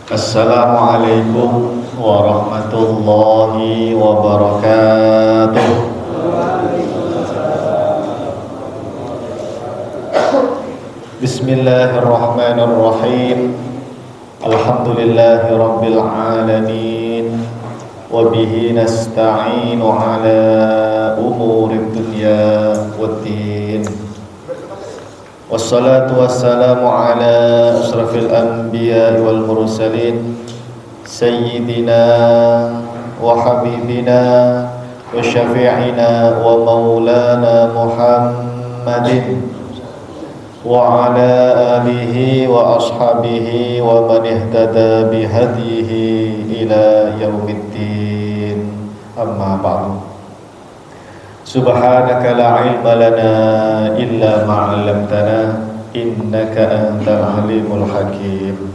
Assalamualaikum warahmatullahi wabarakatuh. Bismillahirrahmanirrahim. Alhamdulillahi rabbil alamin. Wa bihi nasta'inu ala umurid dunya waddin. Wassalatu wassalamu ala asrafil anbiya wal mursalin sayyidina wa habibina wa syafi'ina wa maulana Muhammadin wa ala alihi wa ashabihi wa man ihtada bihadihi ila yaumiddin. Amma ba'du. Subhanaka la ilma lana illa ma 'allamtana innaka antal alimul hakim.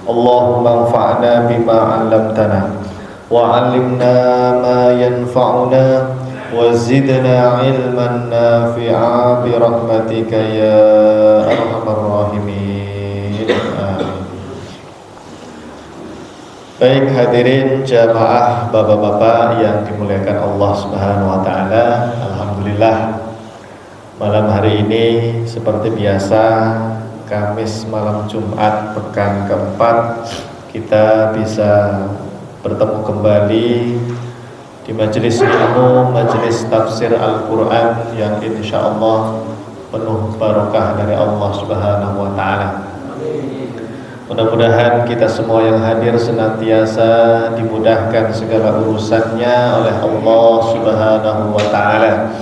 Allahumma anfa'na bima 'allamtana wa 'allimna ma yanfa'una wa zidna ilman nafi'a bi rahmatika ya arhamar rahimin. Amin. Baik hadirin jamaah bapak-bapak yang dimuliakan Allah Subhanahu wa taala. Alhamdulillah malam hari ini seperti biasa Kamis malam Jumat pekan keempat kita bisa bertemu kembali di majelis ilmu, majelis tafsir Al-Qur'an yang insyaallah penuh barokah dari Allah Subhanahu wa taala. Mudah-mudahan kita semua yang hadir senantiasa dimudahkan segala urusannya oleh Allah Subhanahu wa ta'ala,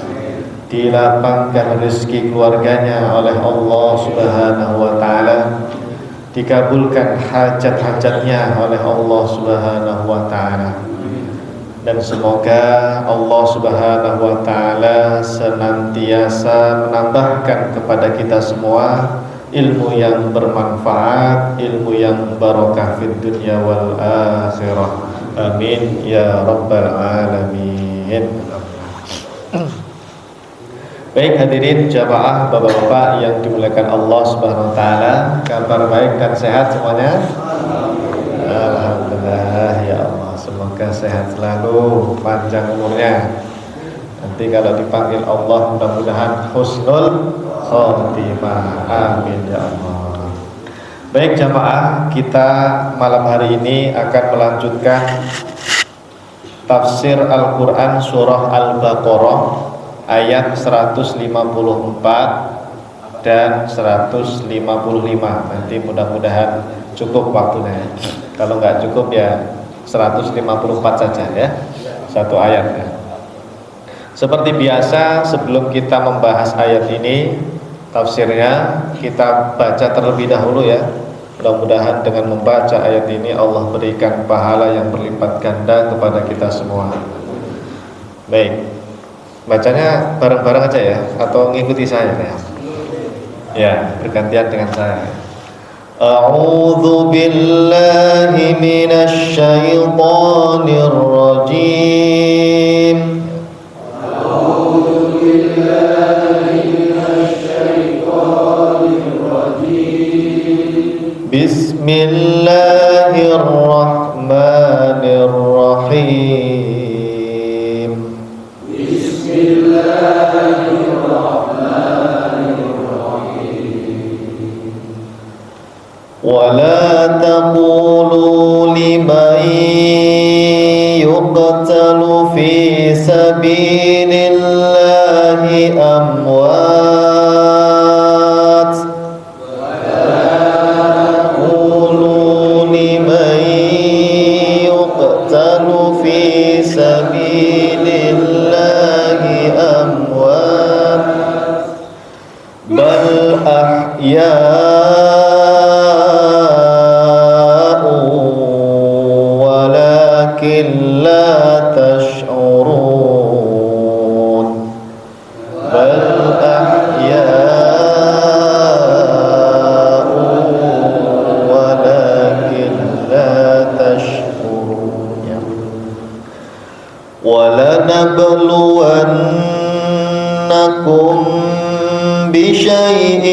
dilapangkan rezeki keluarganya oleh Allah Subhanahu wa ta'ala, dikabulkan hajat-hajatnya oleh Allah Subhanahu wa ta'ala, dan semoga Allah Subhanahu wa ta'ala senantiasa menambahkan kepada kita semua ilmu yang bermanfaat, ilmu yang barokah fid dunya wal akhirah. Amin ya rabbal alamin. Baik hadirin jamaah bapak-bapak yang dimuliakan Allah Subhanahu wa taala, kabar baik dan sehat semuanya? Alhamdulillah ya Allah, semoga sehat selalu, panjang umurnya. Nanti kalau dipanggil Allah mudah-mudahan husnul khotimah. Amin ya Allah. Baik jamaah, kita malam hari ini akan melanjutkan tafsir Al-Quran surah Al-Baqarah ayat 154 dan 155. Nanti mudah-mudahan cukup waktunya. Kalau nggak cukup ya 154 saja ya, satu ayat ya. Seperti biasa sebelum kita membahas ayat ini, tafsirnya kita baca terlebih dahulu ya. Mudah-mudahan dengan membaca ayat ini Allah berikan pahala yang berlipat ganda kepada kita semua. Baik, bacanya bareng-bareng aja ya, atau ngikuti saya ya? Ya, bergantian dengan saya. A'udzu billahi minasy syaithanir rajim. Bismillahirrahmanirrahim. Wa la taqulu liman yuqtalu fi sabilillahi amwat. Walakin la tash'urun. Bal ahya'u walakin la tash'urun. Walanabluwannakum بشيء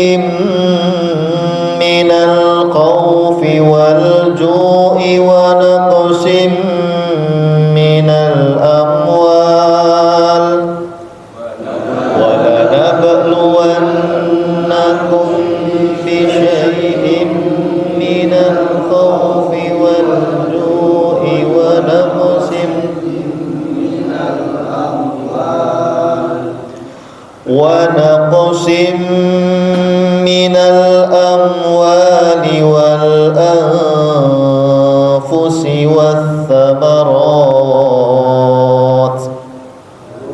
بشيء من الخوف والجوع ونقص من الأموال والأنفس والثمرات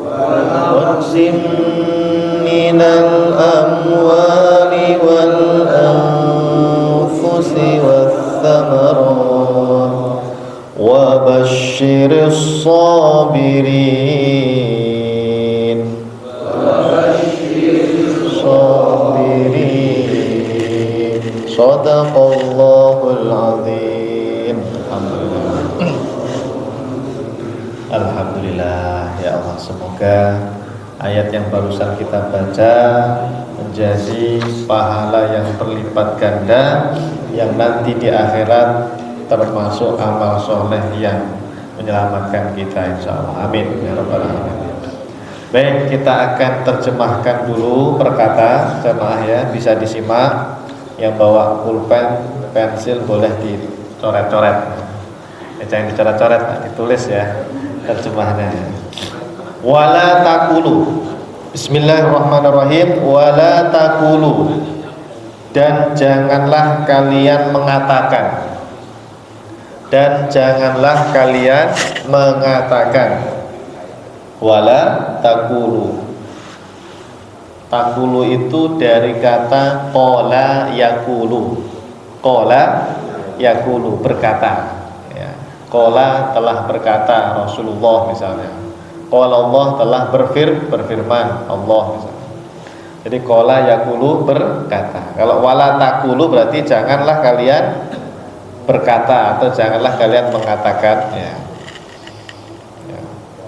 ونقص من الأموال والأنفس والثمرات وبشر الصابرين Sadaqallahul azim. Alhamdulillah ya Allah, semoga ayat yang barusan kita baca menjadi pahala yang berlipat ganda yang nanti di akhirat termasuk amal soleh yang menyelamatkan kita insyaallah. Amin ya rabbal alamin. Baik, kita akan terjemahkan dulu perkata jemaah ya, bisa disimak. Yang bawa pulpen, pensil boleh dicoret-coret. Jangan dicoret-coret, ditulis ya terjemahnya. Wala taqulu. Bismillahirrahmanirrahim. Wala taqulu. Dan janganlah kalian mengatakan. Dan janganlah kalian mengatakan. Wala taqulu. Taqulu itu dari kata qala yaqulu. Qala yaqulu, berkata ya. Qala telah berkata Rasulullah misalnya. Qala Allah telah berfirman Allah misalnya. Jadi qala yaqulu berkata. Kalau wala taqulu berarti janganlah kalian berkata atau janganlah kalian mengatakan ya.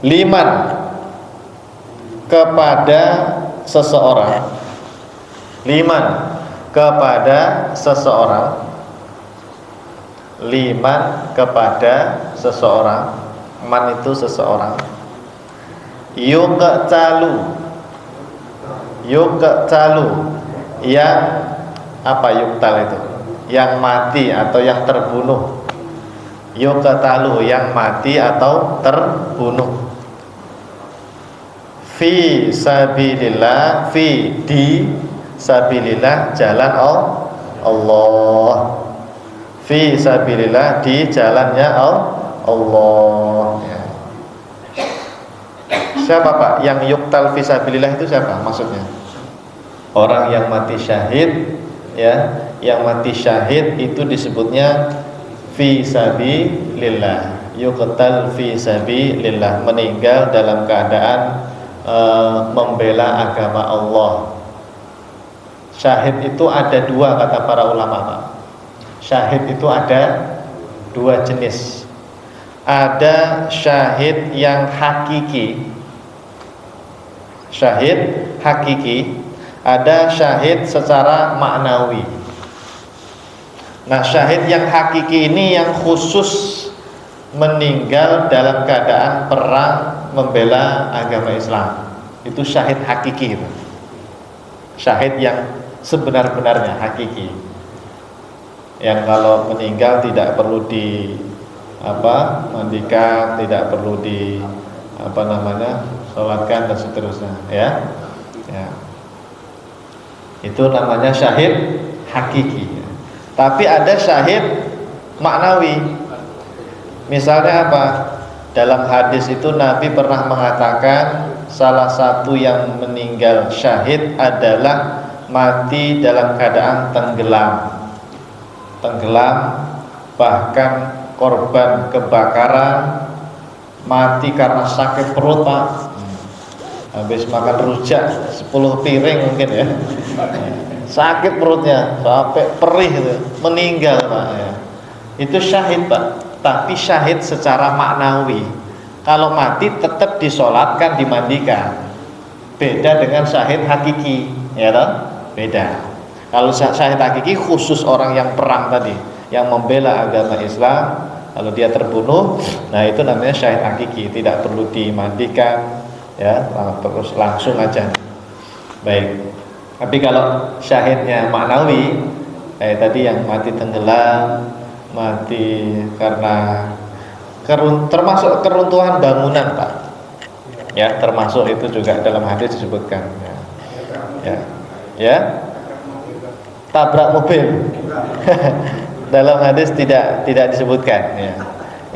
Liman, kepada seseorang. Liman, kepada seseorang. Liman, kepada seseorang. Man itu seseorang. Yuqtalu. Yuqtalu, yang apa yuqtal itu? Yang mati atau yang terbunuh. Yuqtalu, yang mati atau terbunuh. Fi sabilillah, fi di sabilillah, jalan Allah. Fi sabilillah, di jalannya Allah ya. Siapa Pak yang yuktal fi sabilillah itu siapa maksudnya? Orang yang mati syahid ya. Yang mati syahid itu disebutnya fi sabilillah. Yuqtal fi sabilillah, meninggal dalam keadaan membela agama Allah. Syahid itu ada dua kata para ulama Pak. Syahid itu ada dua jenis. Ada syahid yang hakiki. Syahid hakiki. Ada syahid secara maknawi. Nah, syahid yang hakiki ini yang khusus meninggal dalam keadaan perang membela agama Islam. Itu syahid hakiki itu. Syahid yang sebenar-benarnya hakiki. Yang kalau meninggal tidak perlu mandikan, tidak perlu sholatkan dan seterusnya ya. Itu namanya syahid hakiki. Tapi ada syahid maknawi. Misalnya apa? Dalam hadis itu Nabi pernah mengatakan salah satu yang meninggal syahid adalah mati dalam keadaan tenggelam. Tenggelam, bahkan korban kebakaran mati karena sakit perut Pak. Habis makan rujak 10 piring mungkin ya. Sakit perutnya sampai perih gitu, meninggal Pak ya. Itu syahid Pak. Tapi syahid secara maknawi. Kalau mati tetap disolatkan, dimandikan. Beda dengan syahid hakiki, ya toh? Beda. Kalau syahid hakiki khusus orang yang perang tadi, yang membela agama Islam, kalau dia terbunuh, nah itu namanya syahid hakiki, tidak perlu dimandikan, ya, terus langsung aja. Baik. Tapi kalau syahidnya maknawi, tadi yang mati tenggelam, mati karena termasuk keruntuhan bangunan, Pak. Ya, termasuk itu juga dalam hadis disebutkan. Ya. Tabrak mobil. Dalam hadis tidak disebutkan.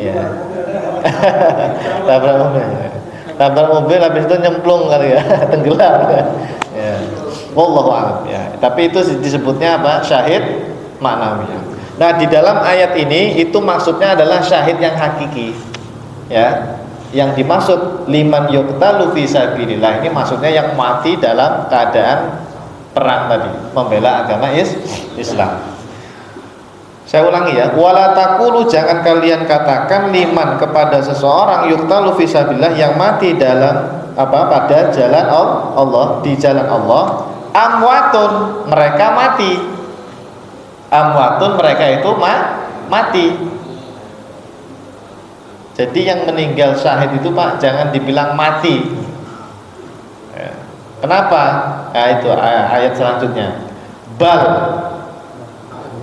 Ya. Tabrak mobil. Tabrak mobil habis itu nyemplung kali ya, tenggelam. Ya. Wallahu a'lam ya. Tapi itu disebutnya apa? Syahid maknawi. Nah, di dalam ayat ini itu maksudnya adalah syahid yang hakiki. Ya. Yang dimaksud liman yuqtalu fi sabilillah ini maksudnya yang mati dalam keadaan perang tadi, membela agama Islam. Saya ulangi ya, wala taqulu, jangan kalian katakan liman kepada seseorang yuqtalu fi sabilillah yang mati dalam pada jalan Allah, di jalan Allah, amwatun, mereka mati. Amwatun, mereka itu mati. Jadi yang meninggal syahid itu, Pak, jangan dibilang mati. Ya. Kenapa? Nah, itu ayat selanjutnya.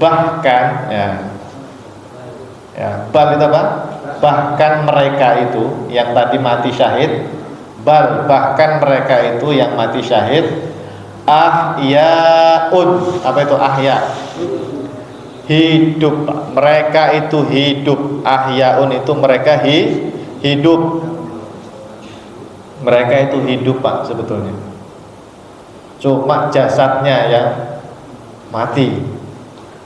Bahkan bal itu apa? Bahkan mereka itu yang tadi mati syahid, bahkan mereka itu yang mati syahid ahyaun. Apa itu ahya? Hidup. Mereka itu hidup. Ahyaun itu mereka hidup. Mereka itu hidup, Pak, sebetulnya. Cuma jasadnya yang mati.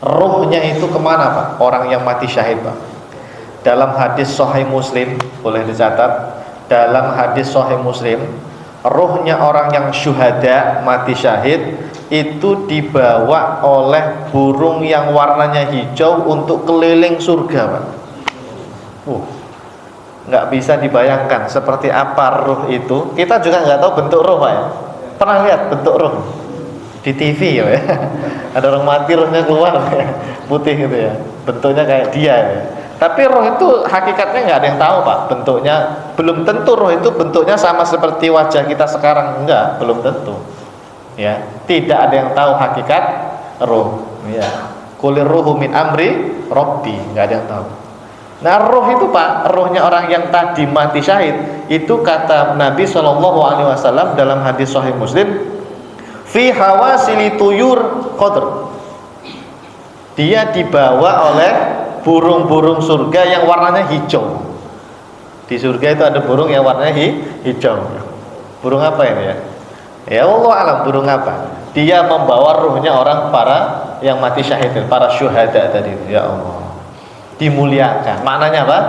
Ruhnya itu kemana, Pak? Orang yang mati syahid, Pak. Dalam hadis Sahih Muslim, boleh dicatat, dalam hadis Sahih Muslim, ruhnya orang yang syuhada mati syahid itu dibawa oleh burung yang warnanya hijau untuk keliling surga, Pak. Nggak bisa dibayangkan seperti apa ruh itu. Kita juga nggak tahu bentuk ruh, Pak ya. Pernah lihat bentuk ruh di TV ya? Ada orang mati ruhnya keluar putih gitu ya, bentuknya kayak dia ya. Tapi roh itu hakikatnya nggak ada yang tahu, Pak. Bentuknya belum tentu roh itu bentuknya sama seperti wajah kita sekarang, enggak, belum tentu. Ya, tidak ada yang tahu hakikat roh. Ya, kulir ruhu min amri robbi, nggak ada yang tahu. Nah, roh itu, Pak, rohnya orang yang tadi mati syahid itu kata Nabi SAW dalam hadis Sahih Muslim, fi hawasili tuyur qadr. Dia dibawa oleh burung-burung surga yang warnanya hijau. Di surga itu ada burung yang warnanya hijau. Burung apa ini ya? Ya Allah alam, burung apa? Dia membawa ruhnya orang para yang mati syahid, para syuhada tadi. Ya Allah. Dimuliakan. Maknanya apa?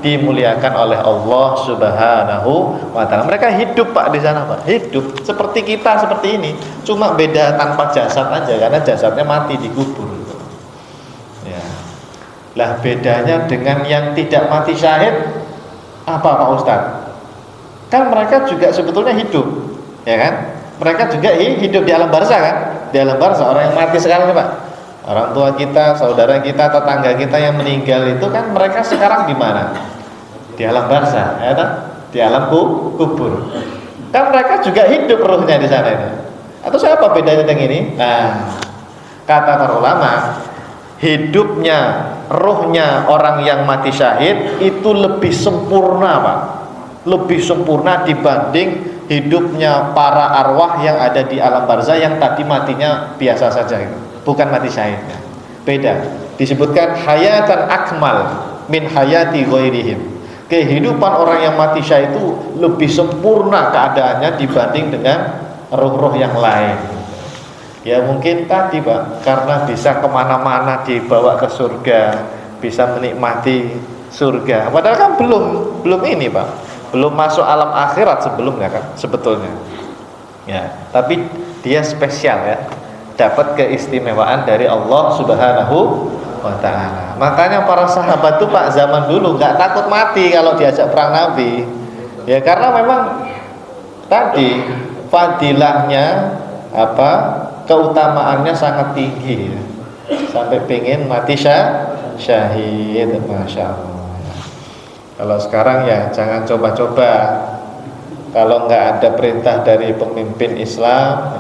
Dimuliakan oleh Allah Subhanahu wa taala. Mereka hidup, Pak, di sana, Pak. Hidup seperti kita, seperti ini. Cuma beda tanpa jasad aja, karena jasadnya mati dikubur. Ya. Lah bedanya dengan yang tidak mati syahid apa, Pak Ustadz? Kan mereka juga sebetulnya hidup, ya kan? Mereka juga hidup di alam barzah, kan? Di alam barzah, orang yang mati sekarang nih, Pak, orang tua kita, saudara kita, tetangga kita yang meninggal itu kan mereka sekarang di mana? Di alam barzah, ya kan? Di alam kubur. Kan mereka juga hidup ruhnya di sana itu. Atau siapa bedanya dengan ini? Nah, kata para ulama, hidupnya ruhnya orang yang mati syahid itu lebih sempurna, Pak. Lebih sempurna dibanding hidupnya para arwah yang ada di alam barzah yang tadi matinya biasa saja itu. Bukan mati syahidnya. Beda. Disebutkan hayatan akmal min hayati ghairihim. Kehidupan orang yang mati syahid itu lebih sempurna keadaannya dibanding dengan ruh-ruh yang lain. Ya mungkin tadi, Pak, karena bisa kemana-mana, dibawa ke surga, bisa menikmati surga. Padahal kan belum ini, Pak, belum masuk alam akhirat sebelumnya kan sebetulnya. Ya, tapi dia spesial ya, dapat keistimewaan dari Allah Subhanahu wa taala. Makanya para sahabat tuh, Pak, zaman dulu nggak takut mati kalau diajak perang Nabi. Ya karena memang tadi fadilahnya keutamaannya sangat tinggi ya. Sampai pengen mati syahid, Masya Allah. Kalau sekarang ya jangan coba-coba. Kalau nggak ada perintah dari pemimpin Islam,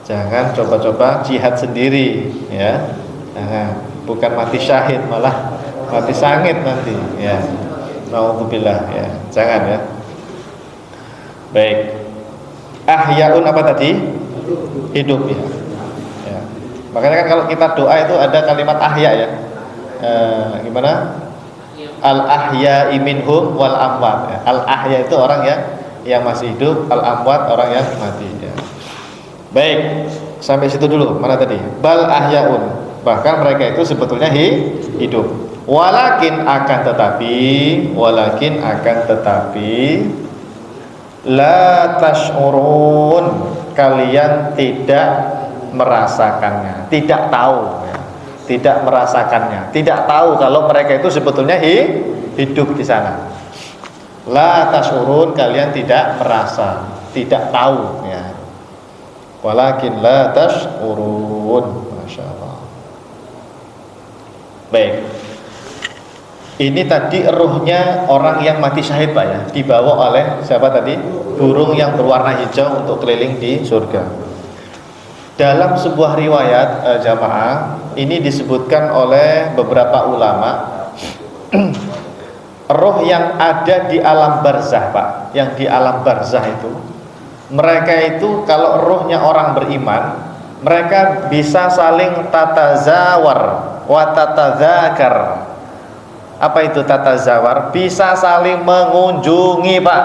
Jangan coba-coba jihad sendiri, ya. Nah, bukan mati syahid, malah mati sangit nanti, ya. Nauzubillah, ya. Jangan, ya. Baik. Ahyaun apa tadi? Hidup, ya. Ya. Makanya kan kalau kita doa itu ada kalimat ahya, ya. Gimana? Al ahya minhum wal amwat, ya. Al ahya itu orang yang masih hidup, al amwat orang yang mati, ya. Baik, sampai situ dulu. Mana tadi? Bal ahyaun. Bahkan mereka itu sebetulnya hidup. Walakin akan tetapi la tash'urun, kalian tidak merasakannya, tidak tahu, ya. Tidak merasakannya, tidak tahu kalau mereka itu sebetulnya hidup di sana. La tash'urun, kalian tidak merasa, tidak tahu, ya. Walakin la tash'urun. Masya Allah. Baik. Ini tadi ruhnya orang yang mati syahid, Pak, ya. Dibawa oleh siapa tadi? Burung yang berwarna hijau untuk keliling di surga. Dalam sebuah riwayat jamaah, ini disebutkan oleh beberapa ulama, roh yang ada di alam barzah, Pak, yang di alam barzah itu, mereka itu kalau rohnya orang beriman, mereka bisa saling tatazawar wa tatadzakar. Apa itu tatazawar? Bisa saling mengunjungi, Pak.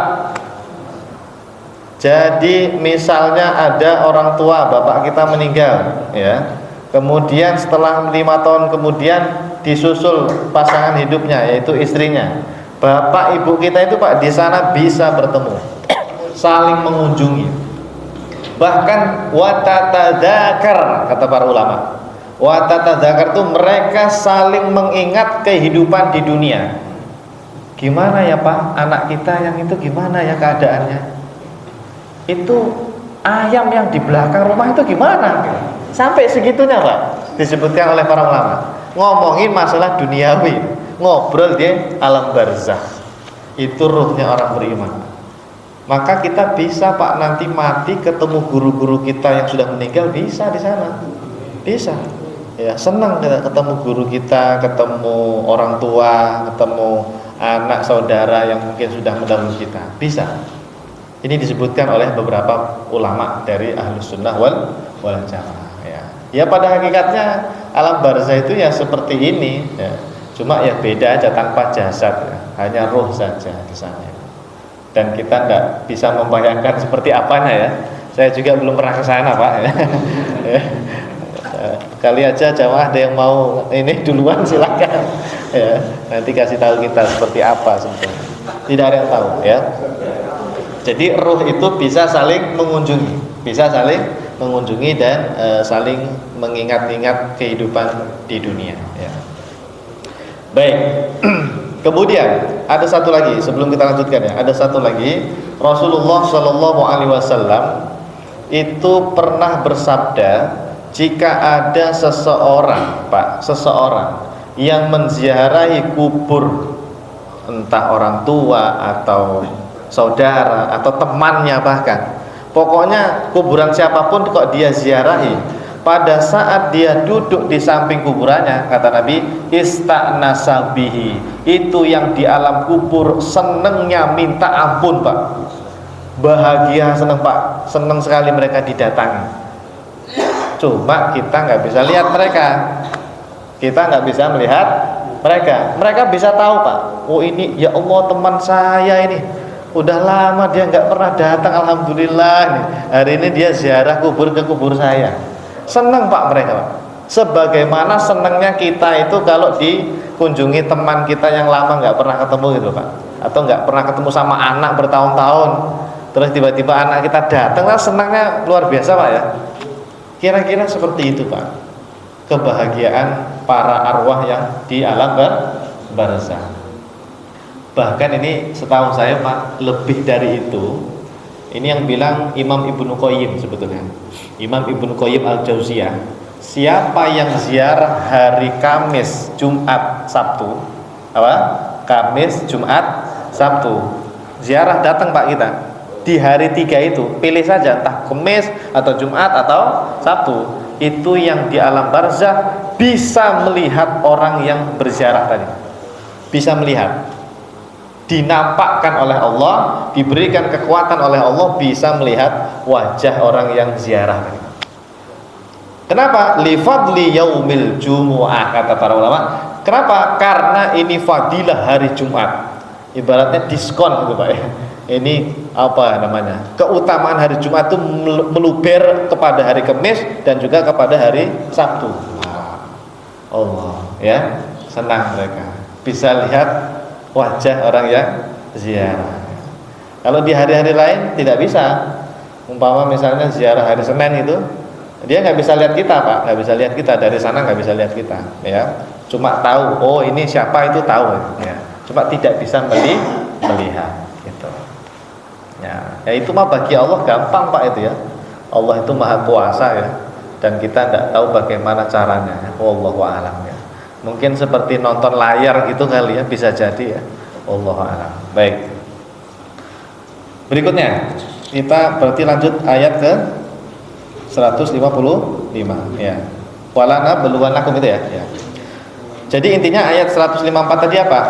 Jadi misalnya ada orang tua, bapak kita meninggal, ya. Kemudian setelah 5 tahun kemudian disusul pasangan hidupnya, yaitu istrinya. Bapak ibu kita itu, Pak, di sana bisa bertemu, saling mengunjungi. Bahkan watatadzakar, kata para ulama. Watatadzakar itu mereka saling mengingat kehidupan di dunia. Gimana ya, Pak, anak kita yang itu gimana ya keadaannya? Itu ayam yang di belakang rumah itu gimana? Sampai segitunya, Pak, disebutkan oleh para ulama. Ngomongin masalah duniawi, ngobrol di alam barzah. Itu ruhnya orang beriman. Maka kita bisa, Pak, nanti mati ketemu guru-guru kita yang sudah meninggal, bisa di sana. Bisa. Ya, senang kita ketemu guru kita, ketemu orang tua, ketemu anak saudara yang mungkin sudah mendahului kita. Bisa. Ini disebutkan oleh beberapa ulama dari Ahlus Sunnah wal Jamaah, ya. Ya, pada hakikatnya alam barzah itu ya seperti ini, ya. Cuma ya beda aja, tanpa jasad, ya. Hanya roh saja di sana. Dan kita tidak bisa membayangkan seperti apanya, ya. Saya juga belum pernah ke sana, Pak, ya. Kali aja jamaah ada yang mau ini duluan, silakan, ya. Nanti kasih tahu kita seperti apa sebetulnya. Tidak ada yang tahu, ya. Jadi ruh itu bisa saling mengunjungi, dan saling mengingat-ingat kehidupan di dunia, ya. Baik. Kemudian ada satu lagi sebelum kita lanjutkan, ya. Ada satu lagi, Rasulullah Shallallahu Alaihi Wasallam itu pernah bersabda, jika ada seseorang, Pak, yang menziarahi kubur, entah orang tua atau saudara atau temannya, bahkan pokoknya kuburan siapapun kok dia ziarahi, pada saat dia duduk di samping kuburannya, kata Nabi, ista'nasa bihi, itu yang di alam kubur senengnya minta ampun, Pak. Bahagia, seneng, Pak, seneng sekali mereka didatangi. Cuma kita nggak bisa lihat mereka, kita nggak bisa melihat mereka bisa tahu, Pak, oh ini ya Allah teman saya ini udah lama dia nggak pernah datang, alhamdulillah nih, hari ini dia ziarah kubur ke kubur saya. Senang, Pak, mereka, Pak. Sebagaimana senangnya kita itu kalau dikunjungi teman kita yang lama nggak pernah ketemu gitu, Pak, atau nggak pernah ketemu sama anak bertahun-tahun, terus tiba-tiba anak kita datang, lah senangnya luar biasa, Pak, ya. Kira-kira seperti itu, Pak, kebahagiaan para arwah yang di alam barzah. Bahkan ini setahu saya, Pak, lebih dari itu. Ini yang bilang Imam Ibnu Qayyim sebetulnya. Imam Ibnu Qayyim Al-Jauziyah. Siapa yang ziarah hari Kamis, Jumat, Sabtu, Kamis, Jumat, Sabtu, ziarah datang, Pak, kita. di hari 3 itu, pilih saja entah Kamis atau Jumat atau Sabtu, itu yang di alam barzah bisa melihat orang yang berziarah tadi, bisa melihat, dinampakkan oleh Allah, diberikan kekuatan oleh Allah, bisa melihat wajah orang yang ziarah tadi. Kenapa? Li fadli yaumil jumu'ah, kata para ulama. Kenapa? Karena ini fadilah hari Jumat. Ibaratnya diskon gitu Pak ya. Ini apa namanya? Keutamaan hari Jumat itu meluber kepada hari Kamis dan juga kepada hari Sabtu. Allah ya, senang mereka bisa lihat wajah orang yang ziarah. Kalau di hari-hari lain tidak bisa. Umpama misalnya ziarah hari Senin itu, dia nggak bisa lihat kita Pak, nggak bisa lihat kita dari sana, nggak bisa lihat kita ya. Cuma tahu, oh ini siapa itu tahu ya. Cuma tidak bisa melihat gitu. Ya itu mah bagi Allah gampang Pak itu ya. Allah itu maha kuasa ya, dan kita tidak tahu bagaimana caranya ya. Wallahu a'lam ya. Mungkin seperti nonton layar gitu kali ya, bisa jadi ya. Wallahu a'lam. Baik. Berikutnya kita berarti lanjut ayat ke 155 ya. Walana beluanakum itu ya. Jadi intinya ayat 154 tadi apa?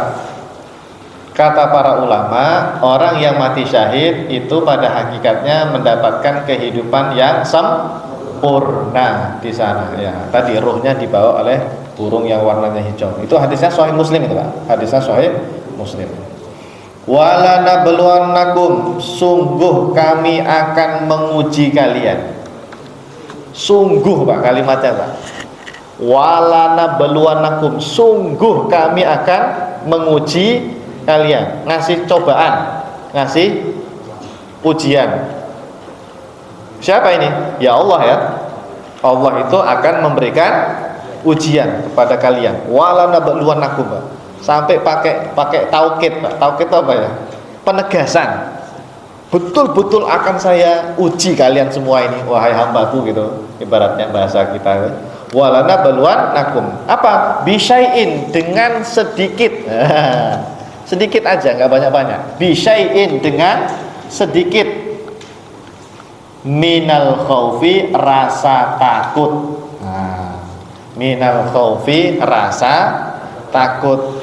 Kata para ulama, orang yang mati syahid itu pada hakikatnya mendapatkan kehidupan yang sempurna di sana ya. Tadi ruhnya dibawa oleh burung yang warnanya hijau. Itu hadisnya Sahih Muslim itu Pak. Hadisnya Sahih Muslim. Wala nabluwannakum, sungguh kami akan menguji kalian. Sungguh Pak kalimatnya Pak. Wala nabluwannakum, sungguh kami akan menguji kalian, ngasih cobaan, ngasih ujian. Siapa ini? Ya Allah ya. Allah itu akan memberikan ujian kepada kalian. Wala nabluwannakum, Pak. Sampai pakai taukid, Pak. Taukid itu apa ya? Penegasan. Betul-betul akan saya uji kalian semua ini, wahai hambaku gitu. Ibaratnya bahasa kita. Wala nabluwannakum. Apa? Bisyai'in, dengan sedikit. Sedikit aja, nggak banyak-banyak. Bisyai'in, dengan sedikit. Minal khaufi, rasa takut. Minal khaufi, rasa takut.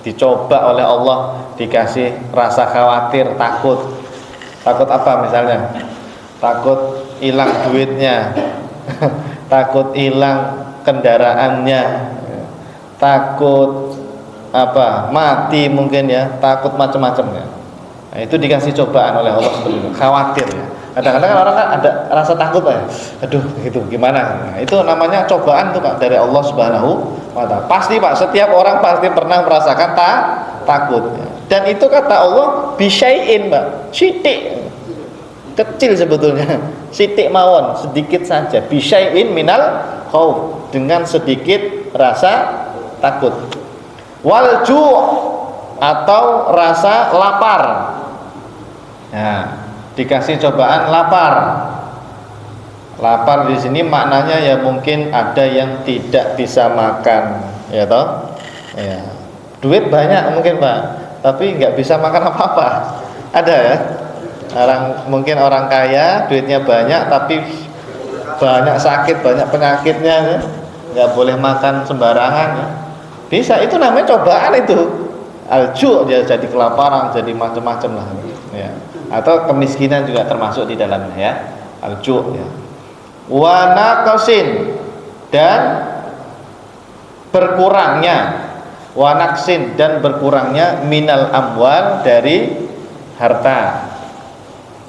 Dicoba oleh Allah, dikasih rasa khawatir, takut. Takut apa misalnya? Takut hilang duitnya, takut hilang kendaraannya, takut apa mati mungkin ya, takut macam-macam ya. Nah, itu dikasih cobaan oleh Allah seperti itu, khawatir ya. Kadang-kadang orang kan ada rasa takut Pak ya. Aduh gitu gimana. Nah, itu namanya cobaan tuh Pak dari Allah Subhanahu wa taala. Pasti Pak, setiap orang pasti pernah merasakan takut ya. Dan itu kata Allah bisyai'in Pak, sithik. Kecil sebetulnya. Sithik mawon, sedikit saja. Bisyai'in minal khauf, dengan sedikit rasa takut. Wal ju' atau rasa lapar. Nah, dikasih cobaan lapar. Lapar di sini maknanya ya mungkin ada yang tidak bisa makan, ya toh? Ya. Duit banyak mungkin Pak, tapi nggak bisa makan apa-apa. Ada ya? Mungkin orang kaya, duitnya banyak, tapi banyak sakit, banyak penyakitnya, ya. Nggak boleh makan sembarangan. Ya. Bisa, itu namanya cobaan itu. Alju, dia jadi kelaparan, jadi macam-macam lah. Ya. Atau kemiskinan juga termasuk di dalamnya ya. Alju ya. Wa naqsin, dan berkurangnya, wa naqsin, dan berkurangnya minal amwal, dari harta.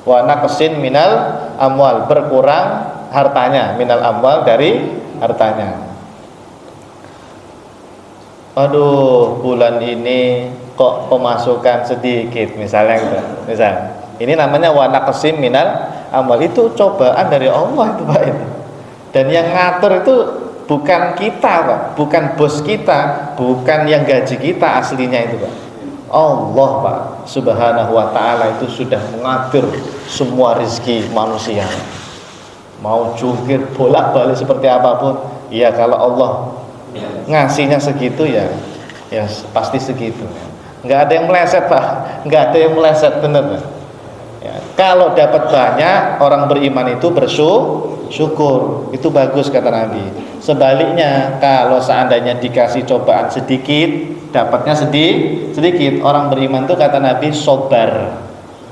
Wa naqsin minal amwal, berkurang hartanya, minal amwal, dari hartanya. Aduh, bulan ini kok pemasukan sedikit misalnya gitu. Ini namanya wa naqsim minal amal, itu cobaan dari Allah itu Pak itu. Dan yang ngatur itu bukan kita Pak, bukan bos kita, bukan yang gaji kita aslinya itu Pak. Allah Pak Subhanahu wa taala itu sudah mengatur semua rezeki manusia. Mau jungkir bolak-balik seperti apapun, ya kalau Allah ngasihnya segitu ya pasti segitu. Nggak ada yang meleset Pak, nggak ada yang meleset bener Pak. Ya, Kalau dapat banyak, orang beriman itu bersyukur. Itu bagus kata Nabi. Sebaliknya, kalau seandainya dikasih cobaan sedikit, dapatnya sedikit, orang beriman itu kata Nabi sobar.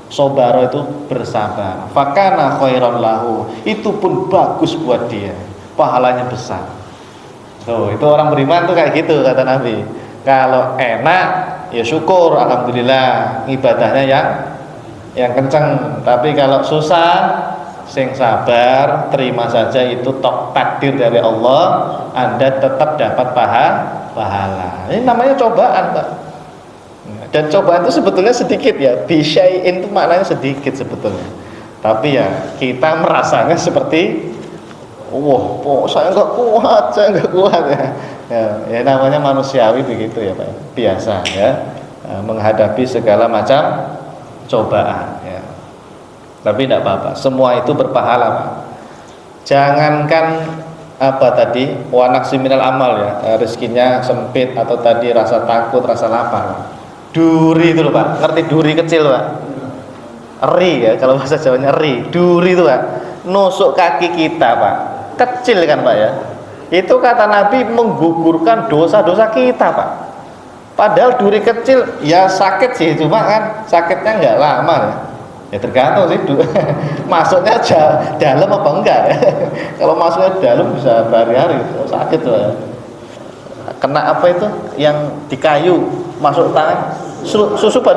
Sobaro itu bersabar. Fakana khairan lahu. Itu pun bagus buat dia. Pahalanya besar. Tuh, itu orang beriman tuh kayak gitu kata Nabi. Kalau enak, ya syukur, alhamdulillah, ibadahnya yang kenceng. Tapi kalau susah, sing sabar, terima saja, itu takdir dari Allah. Anda tetap dapat pahala. Ini namanya cobaan, Pak. Dan cobaan itu sebetulnya sedikit ya. Bisyai'in itu maknanya sedikit sebetulnya. Tapi ya kita merasanya seperti wah, saya nggak kuat ya. Ya namanya manusiawi begitu ya Pak. Biasa ya, menghadapi segala macam cobaan ya. Tapi tidak apa-apa, semua itu berpahala Pak. Jangankan apa tadi, wa naqsi minal amal ya, rezekinya sempit atau tadi rasa takut, rasa lapar. Duri itu loh Pak, ngerti duri kecil Pak? Eri ya, kalau bahasa Jawanya eri. Duri itu Pak, nusuk kaki kita Pak. Kecil kan Pak ya. Itu kata Nabi menggugurkan dosa-dosa kita Pak. Padahal duri kecil ya sakit sih, cuma kan sakitnya nggak lama ya. Ya tergantung sih masuknya dalam apa enggak ya. Kalau masuknya dalam bisa berhari-hari sakit tuh ya. Kena apa itu yang di kayu masuk tangan, susuban,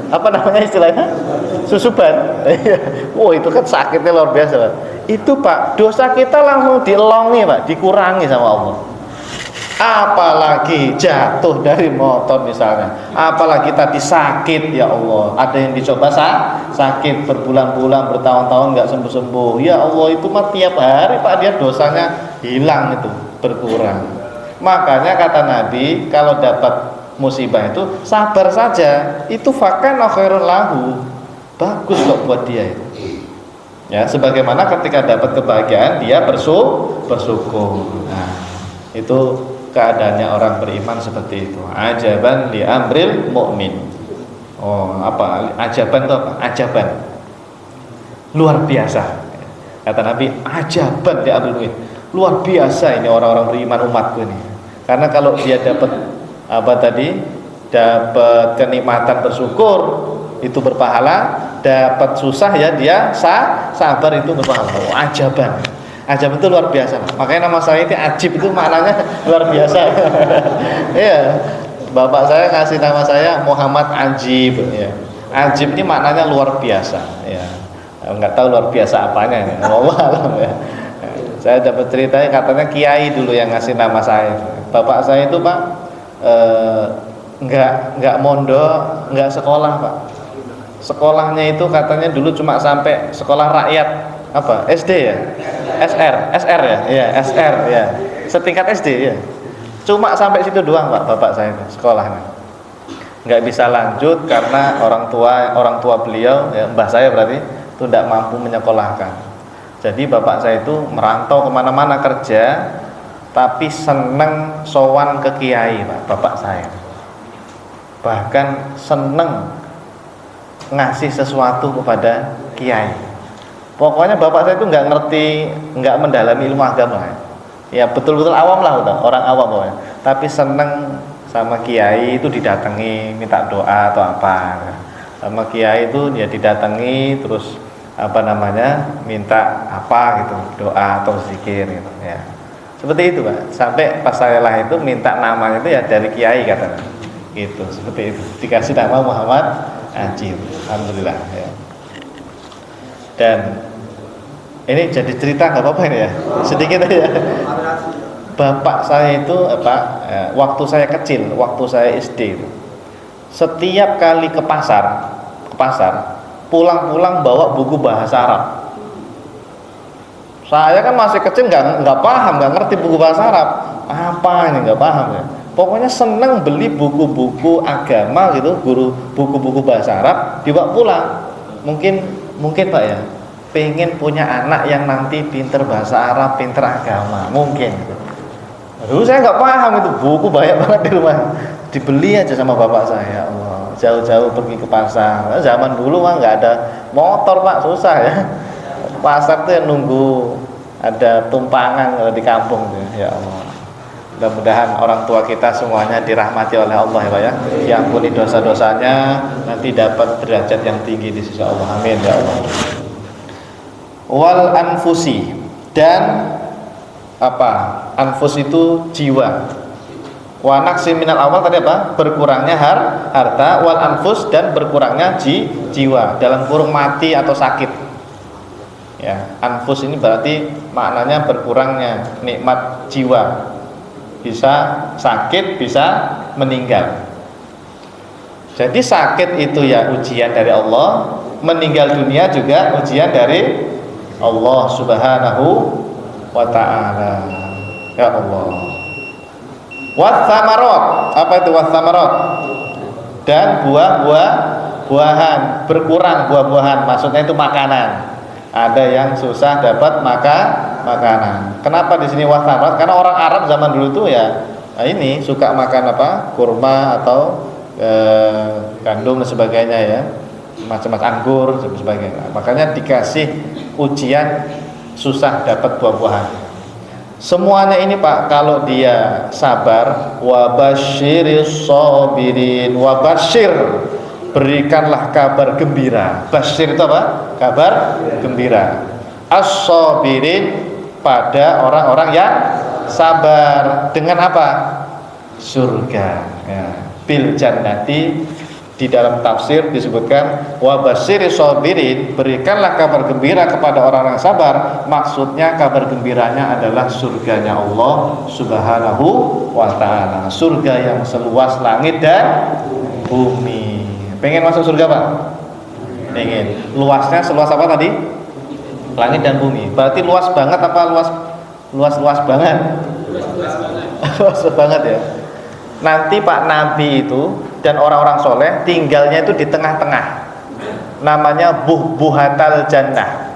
apa namanya istilahnya, susuban. Wah itu kan sakitnya luar biasa Pak. Itu Pak, dosa kita langsung dielongi Pak, dikurangi sama Allah. Apalagi jatuh dari motor misalnya, apalagi tadi sakit, ya Allah, ada yang dicoba sakit berbulan-bulan, bertahun-tahun nggak sembuh-sembuh, ya Allah, itu mah tiap hari Pak dia dosanya hilang, itu berkurang. Makanya kata Nabi, kalau dapat musibah itu sabar saja, itu fakana khairun lahu, bagus kok buat dia itu. Ya, sebagaimana ketika dapat kebahagiaan dia bersyukur. Nah, itu keadaannya orang beriman seperti itu. Ajaban li amril mukmin. Oh, apa? Ajaban itu apa? Ajaban. Luar biasa. Kata Nabi, ajaban li amril mukmin. Luar biasa ini orang-orang beriman umatku ini. Karena kalau dia dapat apa tadi? Dapat kenikmatan bersyukur, itu berpahala. Dapat susah ya dia sabar, itu berpahala. Oh, ajaban. Ajab itu luar biasa. Makanya nama saya itu Ajib, itu maknanya luar biasa. Iya. Bapak saya kasih nama saya Muhammad Ajib ya. Ajib ini maknanya luar biasa ya. Enggak tahu luar biasa apanya ya. Wallahu ya. Saya dapat ceritanya katanya kiai dulu yang ngasih nama saya. Bapak saya itu Pak enggak mondok, enggak sekolah Pak. Sekolahnya itu katanya dulu cuma sampai sekolah rakyat apa SD ya, SR ya, iya SR ya, setingkat SD ya, cuma sampai situ doang Pak bapak saya itu sekolahnya, nggak bisa lanjut karena orang tua beliau ya, mbah saya berarti itu tidak mampu menyekolahkan. Jadi bapak saya itu merantau kemana-mana kerja, tapi seneng sowan ke kiai Pak bapak saya, bahkan seneng ngasih sesuatu kepada kiai. Pokoknya bapak saya itu nggak ngerti, nggak mendalami ilmu agama ya, betul-betul awam lah udah, orang awam pokoknya. Tapi seneng sama kiai itu didatangi minta doa atau apa, sama kiai itu dia didatangi terus apa namanya minta apa gitu, doa atau zikir gitu ya, seperti itu Pak. Sampai pas saya lah itu minta namanya itu ya dari kiai katanya gitu, seperti itu, dikasih nama Muhammad Ajib, alhamdulillah ya. Dan ini jadi cerita nggak apa-apa ini ya, sedikit aja. Bapak saya itu waktu saya kecil, waktu saya SD, setiap kali ke pasar, pulang-pulang bawa buku bahasa Arab. Saya kan masih kecil, nggak paham, nggak ngerti buku bahasa Arab, apa ini nggak paham ya. Pokoknya seneng beli buku-buku agama gitu, buku-buku bahasa Arab dibawa pulang. Mungkin Pak ya, pengen punya anak yang nanti pinter bahasa Arab, pinter agama, mungkin. Dulu saya nggak paham itu, buku banyak banget di rumah, dibeli aja sama bapak saya. Allah, jauh-jauh pergi ke pasar. Nah, zaman dulu mah nggak ada motor Pak, susah ya. Pasar tuh yang nunggu ada tumpangan kalau di kampung tuh. Ya Allah. Mudah-mudahan orang tua kita semuanya dirahmati oleh Allah ya Pak ya. Diampuni dosa-dosanya, nanti dapat derajat yang tinggi di sisi Allah. Amin ya Allah. Wal anfusi, dan apa? Anfus itu jiwa. Wa naqsi minal awal tadi apa? Berkurangnya harta, wal anfus, dan berkurangnya jiwa, dalam kurung mati atau sakit. Ya, anfus ini berarti maknanya berkurangnya nikmat jiwa. Bisa sakit, bisa meninggal. Jadi sakit itu ya ujian dari Allah, meninggal dunia juga ujian dari Allah Subhanahu wa ta'ala. Ya Allah. Wathamarat, apa itu wathamarat? Dan buah-buahan, berkurang buah-buahan, maksudnya itu makanan. Ada yang susah dapat makanan. Kenapa di sini wathamarat? Karena orang Arab zaman dulu tuh ya ini suka makan apa? Kurma atau gandum dan sebagainya ya. Macam-macam anggur dan sebagainya. Makanya dikasih ujian susah dapat buah-buahan. Semuanya ini Pak, kalau dia sabar, wabasyiris sabirin, wabashir, berikanlah kabar gembira. Basyir itu apa? Kabar gembira. As-sabirin, pada orang-orang yang sabar. Dengan apa? Surga ya. Bil jannati, di dalam tafsir disebutkan wabasyiris sabirin, berikanlah kabar gembira kepada orang-orang sabar. Maksudnya kabar gembiranya adalah surganya Allah Subhanahu wa ta'ala. Surga yang seluas langit dan bumi. Pengen masuk surga Pak? Pengen. Luasnya seluas apa tadi? Langit dan bumi. Berarti luas banget apa luas banget? Luas banget ya. Nanti Pak Nabi itu dan orang-orang soleh tinggalnya itu di tengah-tengah. Namanya buhbuhatal jannah.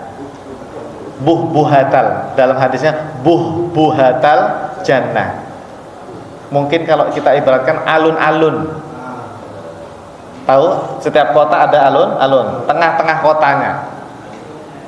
Buhbuhatal, dalam hadisnya buhbuhatal jannah. Mungkin kalau kita ibaratkan alun-alun. Tahu, setiap kota ada alun-alun, tengah-tengah kotanya.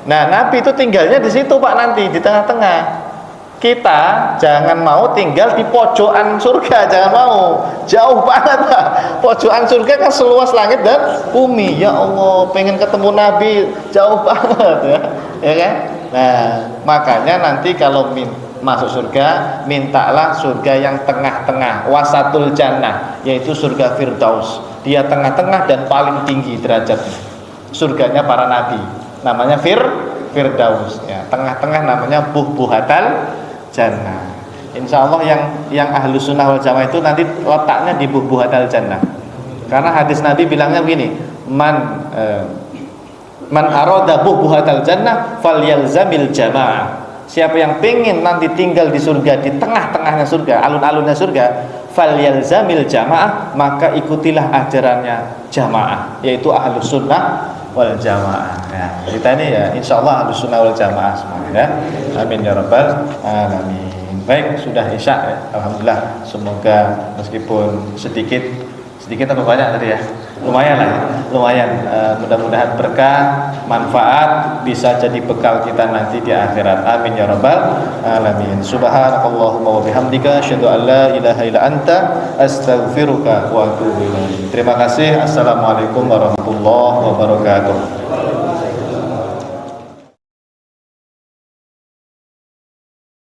Nah, Nabi itu tinggalnya di situ Pak, nanti di tengah-tengah. Kita jangan mau tinggal di pojokan surga, jangan mau. Jauh banget Pak. Pojokan surga kan seluas langit dan bumi. Ya Allah, pengen ketemu Nabi, jauh banget ya. Ya kan? Nah, makanya nanti kalau masuk surga, mintalah surga yang tengah-tengah, wasatul jannah, yaitu surga Firdaus. Dia tengah-tengah dan paling tinggi derajatnya. Surganya para nabi, namanya Firdaus ya. Tengah-tengah namanya buhbuhatal jannah. Insya Allah yang ahlu sunnah wal jamaah itu nanti letaknya di buhbuhatal jannah. Karena hadis Nabi bilangnya begini, man arada buhbuhatal jannah falyalzamil jamaah. Siapa yang pengen nanti tinggal di surga, di tengah-tengahnya surga, alun-alunnya surga, falyalzamil jamaah, maka ikutilah ajarannya jamaah, yaitu ahlus sunnah wal jamaah ya. Kita ini ya insya Allah ahlus sunnah wal jamaah semuanya ya. Amin ya rabbal alamin. Baik, sudah isya ya. Alhamdulillah, semoga meskipun sedikit apa banyak tadi ya, lumayan lah ya. Lumayan, mudah-mudahan berkah, manfaat, bisa jadi bekal kita nanti di akhirat. Amin ya rabbal alamin. Subhanakallahumma wa bihamdika asyhadu an la ilaha illa anta astaghfiruka wa atubu ilaik. Terima kasih. Assalamualaikum warahmatullahi wabarakatuh.